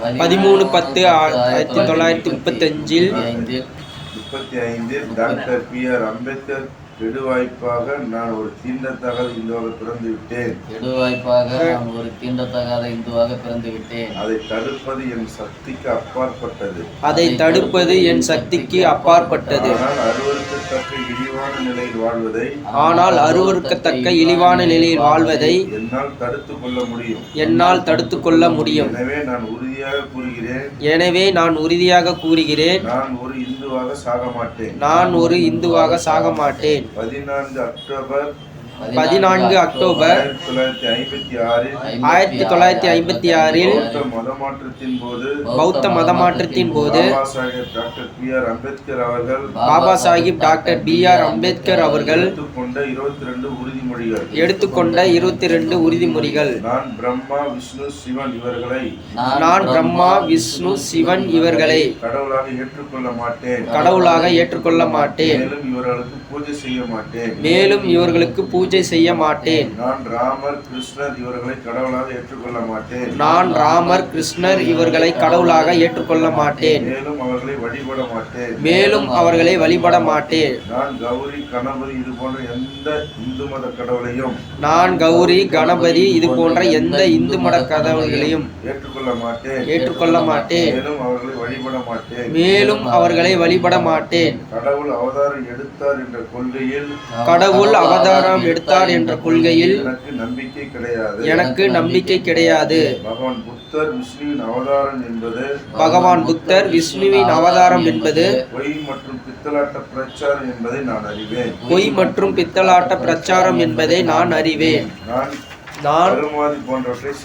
13/10/1935 doctor B.R.. Ambedkar கெடுவாய்ப்பாக நான் ஒரு தீண்டத்தகாத இந்துவாக பிறந்து விட்டேன். அதை தடுப்பது என் சக்திக்கு அப்பாற்பட்டது. ஆனால் அருவருக்கத்தக்க இழிவான நிலையில் வாழ்வதை என்னால் தடுத்துக் கொள்ள முடியும். எனவே நான் உறுதியாக கூறுகிறேன், நான் ஒரு இந்துவாக சாக மாட்டேன். 14 அக்டோபர் 1956 பௌத்த மதமாற்றத்தின் போது பாபா சாஹிப் டாக்டர் பி.ஆர். அம்பேத்கர் அவர்கள் எடுத்துக்கொண்ட 22 உறுதிமொழிகள். நான் பிரம்மா விஷ்ணு சிவன் இவர்களை கடவுளாக ஏற்றுக்கொள்ள மாட்டேன். மேலும் இவர்களுக்கு பூஜை செய்ய மாட்டேன். நான் ராமர் கிருஷ்ணர் இவர்களை கடவுளாக ஏற்றுக்கொள்ள மாட்டேன். மேலும் அவர்களை வழிபட மாட்டேன். நான் கௌரி கணபதி இது போன்ற எந்த இந்து மத கடவுள்களையும் ஏற்றுக்கொள்ள மாட்டேன். மேலும் அவர்களை வழிபட மாட்டேன். கடவுள் அவதாரம் எடுத்தார் என்ற கொள்கையில் எனக்கு நம்பிக்கை கிடையாது. பகவான் புத்தர் விஷ்ணுவின் அவதாரம் என்பது பொய் மற்றும் பித்தலாட்ட பிரச்சாரம் என்பதை நான் அறிவேன். நான் கருமாதி போன்றவற்றை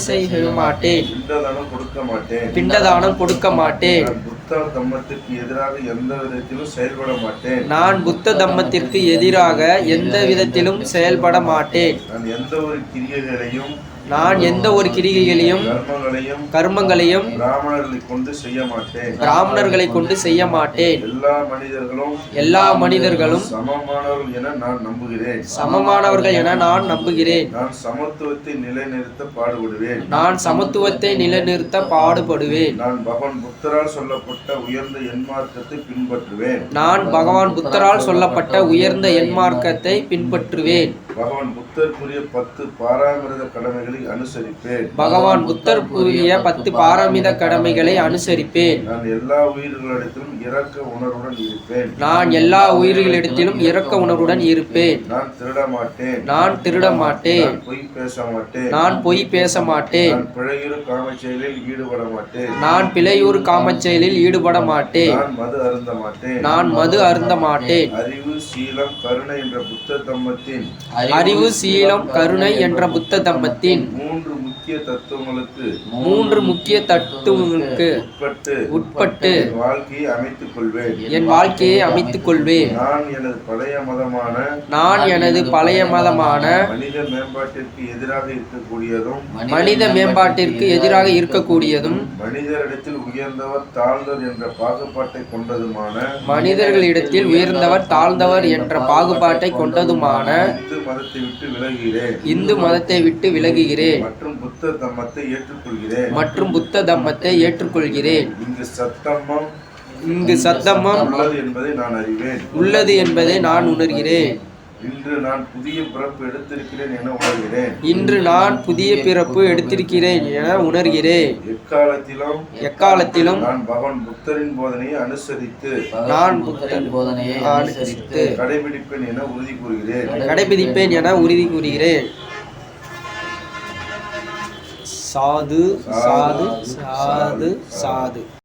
செய்ய மாட்டேன். பிண்டதானம் கொடுக்க மாட்டேன். நான் புத்த தம்மத்திற்கு எதிராக எந்த விதத்திலும் செயல்பட மாட்டேன். நான் எந்த ஒரு கிரிகைகளையும் கர்மங்களையும் பிராமணர்களை கொண்டு செய்ய மாட்டேன். எல்லா மனிதர்களும் சமமானவர்கள் என நான் நம்புகிறேன். நான் சமத்துவத்தை நிலைநிறுத்த பாடுபடுவேன். நான் பகவான் புத்தரால் சொல்லப்பட்ட உயர்ந்த என்மார்க்கத்தை பின்பற்றுவேன். பகவான் புத்தர் கூறிய 10 பாராமித கடமைகளை அனுசரிப்பேன். நான் எல்லா உயிர்களிடத்திலும் இரக்க உணர்வுடன் இருப்பேன். நான் திருட மாட்டேன். நான் பொய் பேச மாட்டேன். நான் பிழையூறு காமச்செயலில் ஈடுபட மாட்டேன். நான் மது அருந்த மாட்டேன். அறிவு சீலம் கருணை என்ற புத்த தம்மத்தின் மூன்று முக்கிய தத்துவங்களுக்கு உட்பட்டு என் வாழ்க்கையை அமைத்துக் கொள்வேன். நான் எனது பழைய மதமான மனித மேம்பாட்டிற்கு எதிராக இருக்கக்கூடியதும் மனிதர்களிடத்தில் உயர்ந்தவர் தாழ்ந்தவர் என்ற பாகுபாட்டை கொண்டதுமான இந்து மதத்தை விட்டு விலகுகிறேன். மற்றும் புத்த தம்மத்தை ஏற்றுக்கொள்கிறேன். இங்கு சத்தமம் உள்ளது என்பதை நான் உணர்கிறேன். இன்று நான் புதிய பிறப்பு எடுத்திருக்கிறேன் என உணர்கிறேன். எக்காலத்திலும் நான் பகவான் புத்தரின் போதனையை அனுசரித்து கடைபிடிப்பேன் என உறுதி கூறுகிறேன். சாது சாது சாது சாது.